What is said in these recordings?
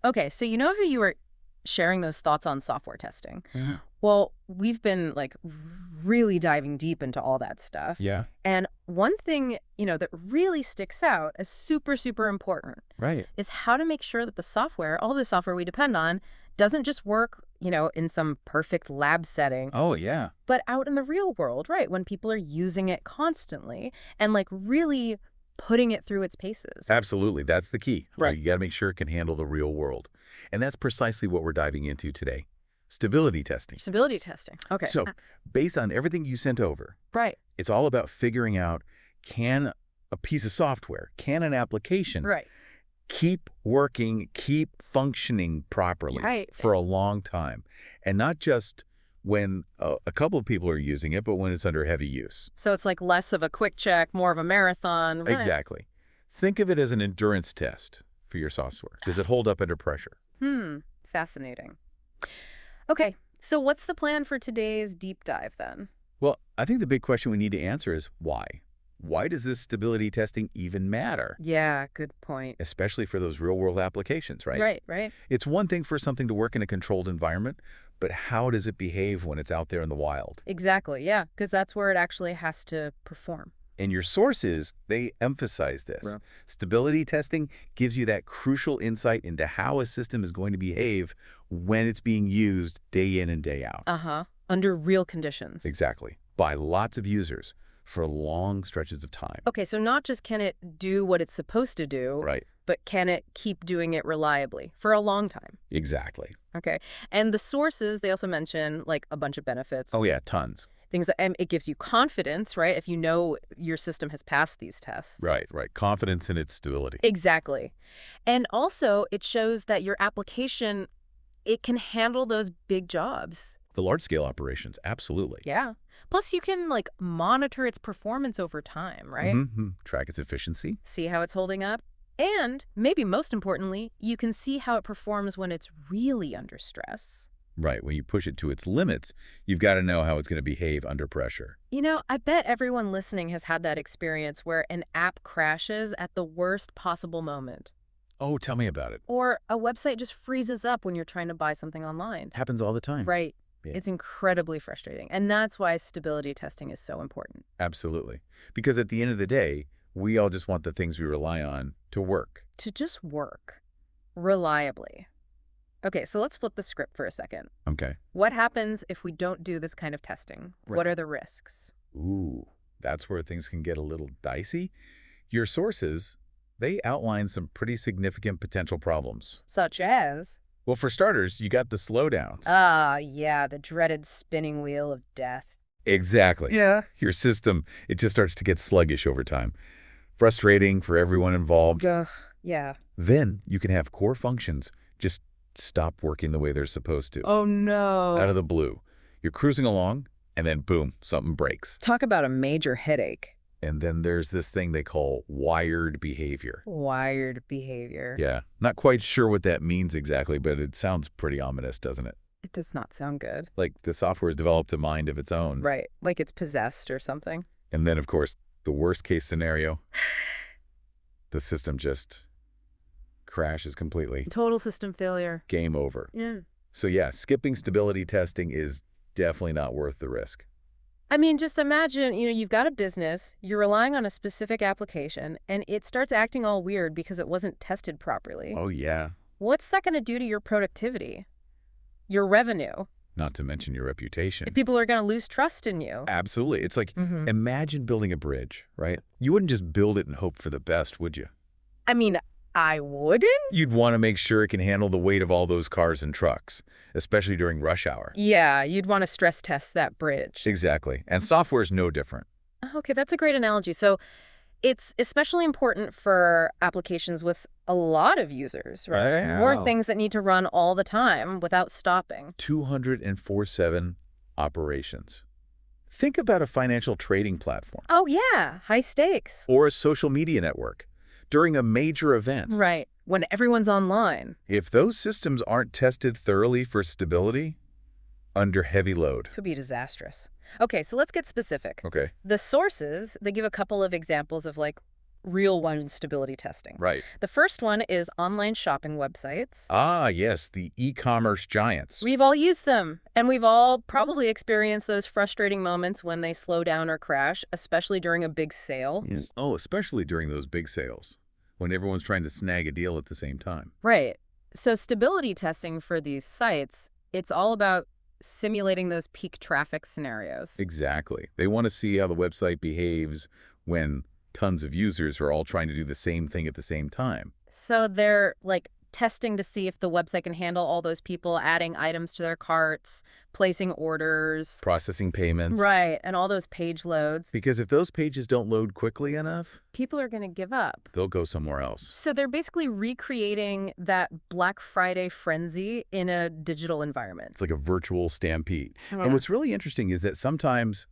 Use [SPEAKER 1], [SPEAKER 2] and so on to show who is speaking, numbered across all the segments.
[SPEAKER 1] Okay, so you know how you were sharing those thoughts on software testing?
[SPEAKER 2] Yeah.
[SPEAKER 1] Well, we've been like really diving deep into all that stuff.
[SPEAKER 2] Yeah.
[SPEAKER 1] And one thing, that really sticks out as super, super important
[SPEAKER 2] Right.
[SPEAKER 1] is how to make sure that the software, all the software we depend on, doesn't just work, in some perfect lab setting,
[SPEAKER 2] Oh, yeah.
[SPEAKER 1] but out in the real world, right? When people are using it constantly and like really putting it through its paces.
[SPEAKER 2] Absolutely. That's the key.
[SPEAKER 1] Right.
[SPEAKER 2] You got to make sure it can handle the real world. And that's precisely what we're diving into today. Stability testing.
[SPEAKER 1] Stability testing. Okay.
[SPEAKER 2] So, based on everything you sent over,
[SPEAKER 1] Right.
[SPEAKER 2] it's all about figuring out, can a piece of software, can an application
[SPEAKER 1] Right.
[SPEAKER 2] keep working, keep functioning properly
[SPEAKER 1] Right.
[SPEAKER 2] for a long time, and not just when a couple of people are using it, but when it's under heavy use.
[SPEAKER 1] So it's like less of a quick check, more of a marathon. Right.
[SPEAKER 2] Exactly. Think of it as an endurance test for your software. Does it hold up under pressure?
[SPEAKER 1] Fascinating. Okay, so what's the plan for today's deep dive then?
[SPEAKER 2] Well, I think the big question we need to answer is why? Why does this stability testing even matter?
[SPEAKER 1] Yeah, good point.
[SPEAKER 2] Especially for those real-world applications, right?
[SPEAKER 1] Right, right.
[SPEAKER 2] It's one thing for something to work in a controlled environment, but how does it behave when it's out there in the wild?
[SPEAKER 1] Exactly, yeah, because that's where it actually has to perform.
[SPEAKER 2] And your sources, they emphasize this.
[SPEAKER 1] Yeah.
[SPEAKER 2] Stability testing gives you that crucial insight into how a system is going to behave when it's being used day in and day out.
[SPEAKER 1] Uh-huh. Under real conditions.
[SPEAKER 2] Exactly. By lots of users for long stretches of time.
[SPEAKER 1] Okay, so not just can it do what it's supposed to do,
[SPEAKER 2] Right.
[SPEAKER 1] but can it keep doing it reliably for a long time?
[SPEAKER 2] Exactly.
[SPEAKER 1] Okay. And the sources, they also mention like a bunch of benefits.
[SPEAKER 2] Oh, yeah, tons.
[SPEAKER 1] Things that it gives you confidence, right? If you know your system has passed these tests.
[SPEAKER 2] Right, right. Confidence in its stability.
[SPEAKER 1] Exactly. And also it shows that your application, it can handle those big jobs.
[SPEAKER 2] The large-scale operations, absolutely.
[SPEAKER 1] Yeah. Plus you can like monitor its performance over time, right?
[SPEAKER 2] Track its efficiency.
[SPEAKER 1] See how it's holding up. And maybe most importantly, you can see how it performs when it's really under stress.
[SPEAKER 2] Right. When you push it to its limits, you've got to know how it's going to behave under pressure.
[SPEAKER 1] I bet everyone listening has had that experience where an app crashes at the worst possible moment.
[SPEAKER 2] Oh, tell me about it.
[SPEAKER 1] Or a website just freezes up when you're trying to buy something online.
[SPEAKER 2] Happens all the time.
[SPEAKER 1] Right.
[SPEAKER 2] Yeah.
[SPEAKER 1] It's incredibly frustrating. And that's why stability testing is so important.
[SPEAKER 2] Absolutely. Because at the end of the day, we all just want the things we rely on to work.
[SPEAKER 1] To just work reliably. Okay, so let's flip the script for a second.
[SPEAKER 2] Okay.
[SPEAKER 1] What happens if we don't do this kind of testing?
[SPEAKER 2] Right.
[SPEAKER 1] What are the risks?
[SPEAKER 2] Ooh, that's where things can get a little dicey. Your sources, they outline some pretty significant potential problems.
[SPEAKER 1] Such as?
[SPEAKER 2] Well, for starters, you got the slowdowns.
[SPEAKER 1] Yeah, the dreaded spinning wheel of death.
[SPEAKER 2] Exactly. Yeah. Your system, it just starts to get sluggish over time. Frustrating for everyone involved.
[SPEAKER 1] Ugh, yeah.
[SPEAKER 2] Then you can have core functions just stop working the way they're supposed to.
[SPEAKER 1] Oh, no.
[SPEAKER 2] Out of the blue. You're cruising along, and then boom, something breaks.
[SPEAKER 1] Talk about a major headache.
[SPEAKER 2] And then there's this thing they call wired behavior.
[SPEAKER 1] Wired behavior.
[SPEAKER 2] Yeah, not quite sure what that means exactly, but it sounds pretty ominous, doesn't it?
[SPEAKER 1] It does not sound good.
[SPEAKER 2] Like the software has developed a mind of its own.
[SPEAKER 1] Right, like it's possessed or something.
[SPEAKER 2] And then, of course, the worst case scenario, the system just crashes completely.
[SPEAKER 1] Total system failure.
[SPEAKER 2] Game over.
[SPEAKER 1] Yeah.
[SPEAKER 2] So yeah, skipping stability testing is definitely not worth the risk.
[SPEAKER 1] I mean, just imagine, you've got a business, you're relying on a specific application, and it starts acting all weird because it wasn't tested properly.
[SPEAKER 2] Oh, yeah.
[SPEAKER 1] What's that going to do to your productivity? Your revenue?
[SPEAKER 2] Not to mention your reputation.
[SPEAKER 1] People are going to lose trust in you.
[SPEAKER 2] Absolutely. It's like, imagine building a bridge, right? You wouldn't just build it and hope for the best, would you?
[SPEAKER 1] I mean, I wouldn't?
[SPEAKER 2] You'd want to make sure it can handle the weight of all those cars and trucks, especially during rush hour.
[SPEAKER 1] Yeah, you'd want to stress test that bridge.
[SPEAKER 2] Exactly. And software is no different.
[SPEAKER 1] Okay, that's a great analogy. So it's especially important for applications with a lot of users, right?
[SPEAKER 2] Wow.
[SPEAKER 1] Or things that need to run all the time without stopping.
[SPEAKER 2] 204/7 operations. Think about a financial trading platform.
[SPEAKER 1] Oh, yeah, high stakes.
[SPEAKER 2] Or a social media network during a major event.
[SPEAKER 1] Right, when everyone's online.
[SPEAKER 2] If those systems aren't tested thoroughly for stability, under heavy load.
[SPEAKER 1] Could be disastrous. Okay, so let's get specific.
[SPEAKER 2] Okay.
[SPEAKER 1] The sources, they give a couple of examples of like real-one stability testing.
[SPEAKER 2] Right.
[SPEAKER 1] The first one is online shopping websites.
[SPEAKER 2] Ah, yes, the e-commerce giants.
[SPEAKER 1] We've all used them, and we've all probably experienced those frustrating moments when they slow down or crash, especially during a big sale.
[SPEAKER 2] Yes. Oh, especially during those big sales, when everyone's trying to snag a deal at the same time.
[SPEAKER 1] Right. So stability testing for these sites, it's all about simulating those peak traffic scenarios.
[SPEAKER 2] Exactly. They want to see how the website behaves when tons of users are all trying to do the same thing at the same time.
[SPEAKER 1] So they're like testing to see if the website can handle all those people adding items to their carts, placing orders.
[SPEAKER 2] Processing payments.
[SPEAKER 1] Right, and all those page loads.
[SPEAKER 2] Because if those pages don't load quickly enough,
[SPEAKER 1] People are going to give up.
[SPEAKER 2] they'll go somewhere else.
[SPEAKER 1] So they're basically recreating that Black Friday frenzy in a digital environment.
[SPEAKER 2] It's like a virtual stampede.
[SPEAKER 1] Yeah.
[SPEAKER 2] And what's really interesting is that sometimes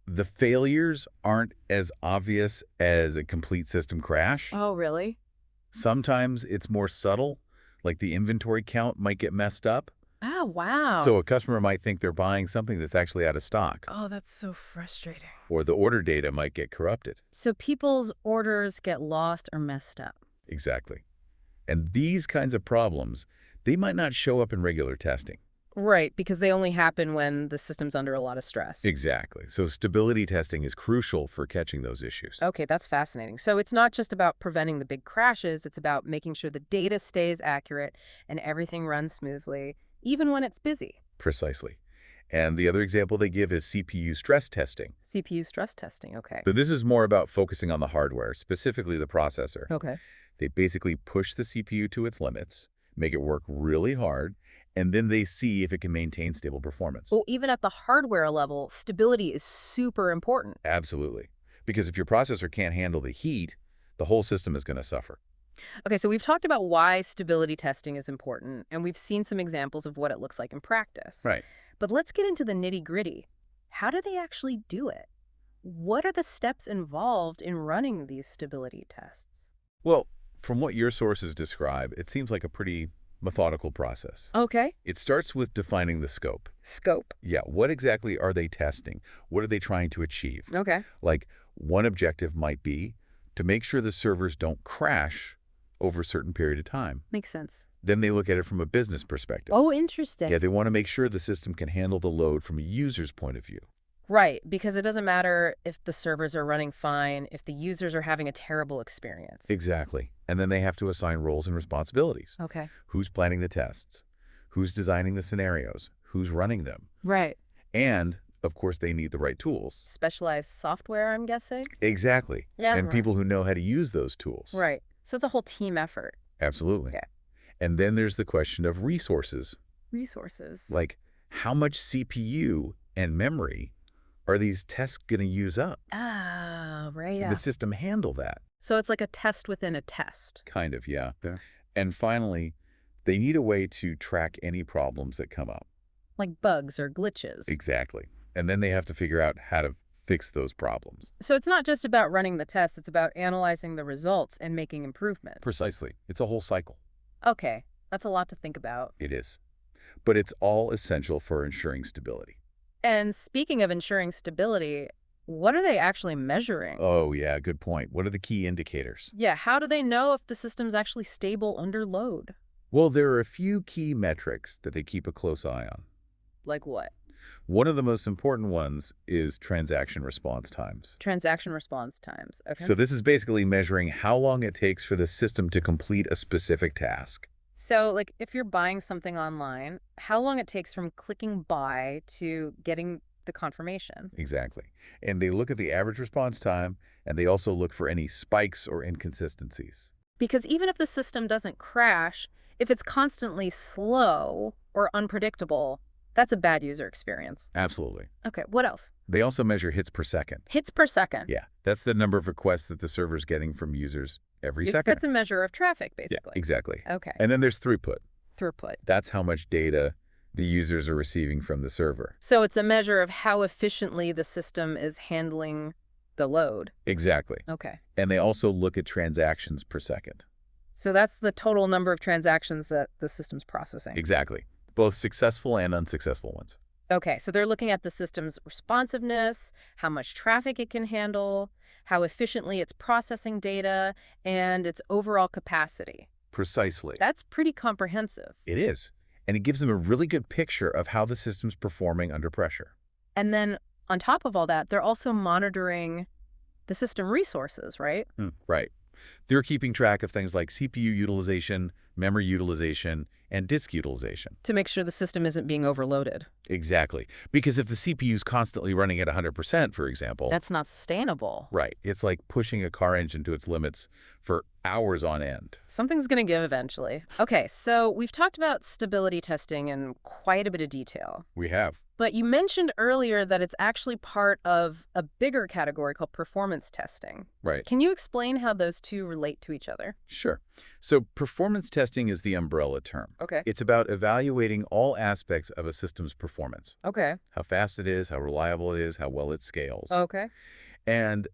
[SPEAKER 2] the failures aren't as obvious as a complete system crash.
[SPEAKER 1] Oh, really?
[SPEAKER 2] Sometimes it's more subtle, like the inventory count might get messed up.
[SPEAKER 1] Oh, wow.
[SPEAKER 2] So a customer might think they're buying something that's actually out of stock,
[SPEAKER 1] Oh, that's so frustrating.
[SPEAKER 2] or the order data might get corrupted.
[SPEAKER 1] So people's orders get lost or messed up.
[SPEAKER 2] Exactly. And these kinds of problems, they might not show up in regular testing.
[SPEAKER 1] Right, because they only happen when the system's under a lot of stress.
[SPEAKER 2] Exactly. So stability testing is crucial for catching those issues.
[SPEAKER 1] Okay, that's fascinating. So it's not just about preventing the big crashes, it's about making sure the data stays accurate and everything runs smoothly, even when it's busy.
[SPEAKER 2] Precisely. And the other example they give is CPU stress testing.
[SPEAKER 1] CPU stress testing, okay.
[SPEAKER 2] So this is more about focusing on the hardware, specifically the processor.
[SPEAKER 1] Okay.
[SPEAKER 2] They basically push the CPU to its limits, make it work really hard, and then they see if it can maintain stable performance.
[SPEAKER 1] Well, even at the hardware level, stability is super important.
[SPEAKER 2] Absolutely. Because if your processor can't handle the heat, the whole system is going to suffer.
[SPEAKER 1] Okay, so we've talked about why stability testing is important, and we've seen some examples of what it looks like in practice.
[SPEAKER 2] Right.
[SPEAKER 1] But let's get into the nitty-gritty. How do they actually do it? What are the steps involved in running these stability tests?
[SPEAKER 2] Well, from what your sources describe, it seems like a pretty methodical process.
[SPEAKER 1] Okay.
[SPEAKER 2] It starts with defining the scope.
[SPEAKER 1] Scope.
[SPEAKER 2] Yeah, what exactly are they testing? What are they trying to achieve?
[SPEAKER 1] Okay.
[SPEAKER 2] Like, one objective might be to make sure the servers don't crash over a certain period of time.
[SPEAKER 1] Makes sense.
[SPEAKER 2] Then they look at it from a business perspective.
[SPEAKER 1] Oh, interesting.
[SPEAKER 2] Yeah, they want to make sure the system can handle the load from a user's point of view.
[SPEAKER 1] Right, because it doesn't matter if the servers are running fine, if the users are having a terrible experience.
[SPEAKER 2] Exactly. And then they have to assign roles and responsibilities.
[SPEAKER 1] Okay.
[SPEAKER 2] Who's planning the tests? Who's designing the scenarios? Who's running them?
[SPEAKER 1] Right.
[SPEAKER 2] And, of course, they need the right tools.
[SPEAKER 1] Specialized software, I'm guessing?
[SPEAKER 2] Exactly.
[SPEAKER 1] Yeah.
[SPEAKER 2] And
[SPEAKER 1] Right.
[SPEAKER 2] people who know how to use those tools.
[SPEAKER 1] Right. So it's a whole team effort.
[SPEAKER 2] Absolutely.
[SPEAKER 1] Okay.
[SPEAKER 2] And then there's the question of resources.
[SPEAKER 1] Resources.
[SPEAKER 2] Like, how much CPU and memory are these tests going to use up?
[SPEAKER 1] Ah, right.
[SPEAKER 2] Can the system handle that?
[SPEAKER 1] So it's like a test within a test.
[SPEAKER 2] Kind of, yeah. And finally, they need a way to track any problems that come up.
[SPEAKER 1] Like bugs or glitches.
[SPEAKER 2] Exactly. And then they have to figure out how to fix those problems.
[SPEAKER 1] So it's not just about running the tests, it's about analyzing the results and making improvements.
[SPEAKER 2] Precisely. It's a whole cycle.
[SPEAKER 1] Okay, that's a lot to think about.
[SPEAKER 2] It is. But it's all essential for ensuring stability.
[SPEAKER 1] And speaking of ensuring stability, what are they actually measuring?
[SPEAKER 2] Oh, yeah, good point. What are the key indicators?
[SPEAKER 1] Yeah, how do they know if the system's actually stable under load?
[SPEAKER 2] Well, there are a few key metrics that they keep a close eye on.
[SPEAKER 1] Like what?
[SPEAKER 2] One of the most important ones is transaction response times.
[SPEAKER 1] Transaction response times. Okay.
[SPEAKER 2] So this is basically measuring how long it takes for the system to complete a specific task.
[SPEAKER 1] So, like, if you're buying something online, how long it takes from clicking buy to getting the confirmation?
[SPEAKER 2] Exactly. And they look at the average response time, and they also look for any spikes or inconsistencies.
[SPEAKER 1] Because even if the system doesn't crash, if it's constantly slow or unpredictable, that's a bad user experience.
[SPEAKER 2] Absolutely.
[SPEAKER 1] Okay, what else?
[SPEAKER 2] They also measure hits per second.
[SPEAKER 1] Hits per second.
[SPEAKER 2] Yeah, that's the number of requests that the server's getting from users every second.
[SPEAKER 1] That's a measure of traffic,
[SPEAKER 2] Yeah,
[SPEAKER 1] basically.
[SPEAKER 2] exactly.
[SPEAKER 1] Okay.
[SPEAKER 2] And then there's throughput.
[SPEAKER 1] Throughput.
[SPEAKER 2] That's how much data the users are receiving from the server.
[SPEAKER 1] So it's a measure of how efficiently the system is handling the load.
[SPEAKER 2] Exactly.
[SPEAKER 1] Okay.
[SPEAKER 2] And they also look at transactions per second.
[SPEAKER 1] So that's the total number of transactions that the system's processing.
[SPEAKER 2] Exactly. Both successful and unsuccessful ones.
[SPEAKER 1] Okay, so they're looking at the system's responsiveness, how much traffic it can handle, how efficiently it's processing data, and its overall capacity.
[SPEAKER 2] Precisely.
[SPEAKER 1] That's pretty comprehensive.
[SPEAKER 2] It is. And it gives them a really good picture of how the system's performing under pressure.
[SPEAKER 1] And then on top of all that, they're also monitoring the system resources, right?
[SPEAKER 2] Right. They're keeping track of things like CPU utilization, memory utilization, and disk utilization.
[SPEAKER 1] To make sure the system isn't being overloaded.
[SPEAKER 2] Exactly. Because if the CPU is constantly running at 100%, for example,
[SPEAKER 1] That's not sustainable.
[SPEAKER 2] right, it's like pushing a car engine to its limits for hours on end.
[SPEAKER 1] Something's going to give eventually. Okay, so we've talked about stability testing in quite a bit of detail.
[SPEAKER 2] We have.
[SPEAKER 1] But you mentioned earlier that it's actually part of a bigger category called performance testing.
[SPEAKER 2] Right.
[SPEAKER 1] Can you explain how those two relate to each other?
[SPEAKER 2] Sure. So performance testing is the umbrella term.
[SPEAKER 1] Okay.
[SPEAKER 2] It's about evaluating all aspects of a system's performance.
[SPEAKER 1] Okay.
[SPEAKER 2] How fast it is, how reliable it is, how well it scales.
[SPEAKER 1] Okay.
[SPEAKER 2] And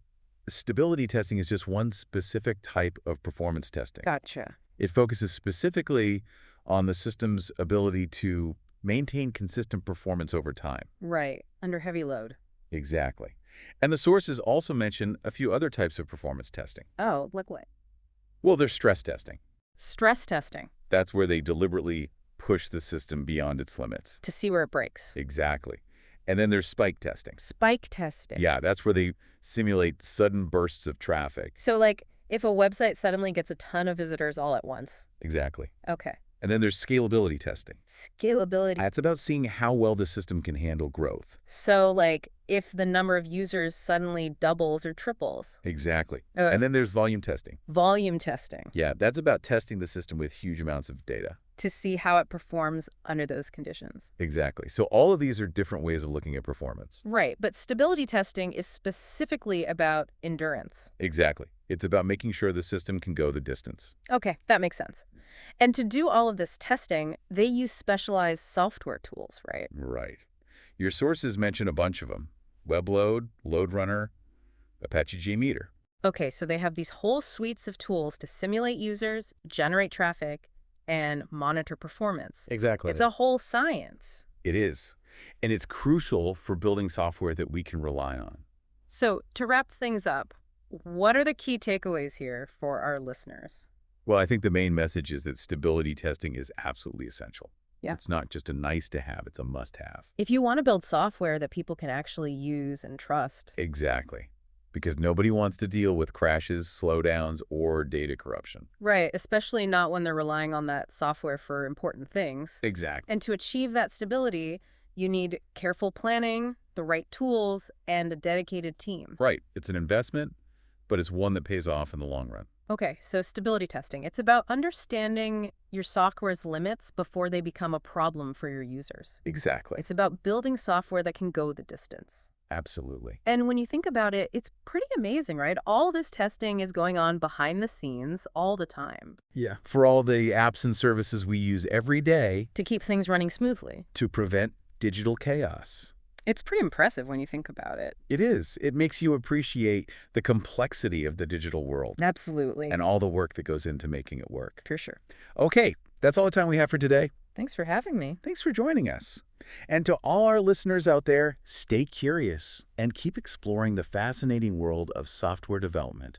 [SPEAKER 2] stability testing is just one specific type of performance testing.
[SPEAKER 1] Gotcha.
[SPEAKER 2] It focuses specifically on the system's ability to maintain consistent performance over time.
[SPEAKER 1] Right. Under heavy load.
[SPEAKER 2] Exactly. And the sources also mention a few other types of performance testing.
[SPEAKER 1] Oh, like what?
[SPEAKER 2] Well, there's stress testing.
[SPEAKER 1] Stress testing
[SPEAKER 2] That's where they deliberately push the system beyond its limits.
[SPEAKER 1] to see where it breaks.
[SPEAKER 2] Exactly. And then there's spike testing.
[SPEAKER 1] Spike testing.
[SPEAKER 2] Yeah, that's where they simulate sudden bursts of traffic.
[SPEAKER 1] So, like, if a website suddenly gets a ton of visitors all at once.
[SPEAKER 2] Exactly.
[SPEAKER 1] Okay.
[SPEAKER 2] And then there's scalability testing.
[SPEAKER 1] Scalability.
[SPEAKER 2] That's about seeing how well the system can handle growth.
[SPEAKER 1] So, like, if the number of users suddenly doubles or triples.
[SPEAKER 2] Exactly. And then there's volume testing.
[SPEAKER 1] Volume testing
[SPEAKER 2] Yeah, that's about testing the system with huge amounts of data.
[SPEAKER 1] to see how it performs under those conditions.
[SPEAKER 2] Exactly. So all of these are different ways of looking at performance.
[SPEAKER 1] Right, but stability testing is specifically about endurance.
[SPEAKER 2] Exactly. It's about making sure the system can go the distance.
[SPEAKER 1] Okay, that makes sense. And to do all of this testing, they use specialized software tools, right?
[SPEAKER 2] Right. Your sources mention a bunch of them. WebLoad, LoadRunner, Apache JMeter.
[SPEAKER 1] Okay, so they have these whole suites of tools to simulate users, generate traffic, and monitor performance.
[SPEAKER 2] Exactly.
[SPEAKER 1] It's a whole science.
[SPEAKER 2] It is. And it's crucial for building software that we can rely on.
[SPEAKER 1] So to wrap things up, what are the key takeaways here for our listeners?
[SPEAKER 2] Well, I think the main message is that stability testing is absolutely essential.
[SPEAKER 1] Yeah.
[SPEAKER 2] It's not just a nice to have, it's a must have.
[SPEAKER 1] If you want to build software that people can actually use and trust.
[SPEAKER 2] Exactly. Because nobody wants to deal with crashes, slowdowns, or data corruption.
[SPEAKER 1] Right, especially not when they're relying on that software for important things.
[SPEAKER 2] Exactly.
[SPEAKER 1] And to achieve that stability, you need careful planning, the right tools, and a dedicated team.
[SPEAKER 2] Right. It's an investment, but it's one that pays off in the long run.
[SPEAKER 1] Okay, so stability testing. It's about understanding your software's limits before they become a problem for your users.
[SPEAKER 2] Exactly.
[SPEAKER 1] It's about building software that can go the distance.
[SPEAKER 2] Absolutely.
[SPEAKER 1] And when you think about it, it's pretty amazing, right? All this testing is going on behind the scenes all the time
[SPEAKER 2] Yeah. For all the apps and services we use every day
[SPEAKER 1] to keep things running smoothly.
[SPEAKER 2] to prevent digital chaos.
[SPEAKER 1] It's pretty impressive when you think about it.
[SPEAKER 2] It is. It makes you appreciate the complexity of the digital world
[SPEAKER 1] Absolutely.
[SPEAKER 2] and all the work that goes into making it work.
[SPEAKER 1] For sure.
[SPEAKER 2] Okay, that's all the time we have for today.
[SPEAKER 1] Thanks for having me.
[SPEAKER 2] Thanks for joining us. And to all our listeners out there, stay curious and keep exploring the fascinating world of software development.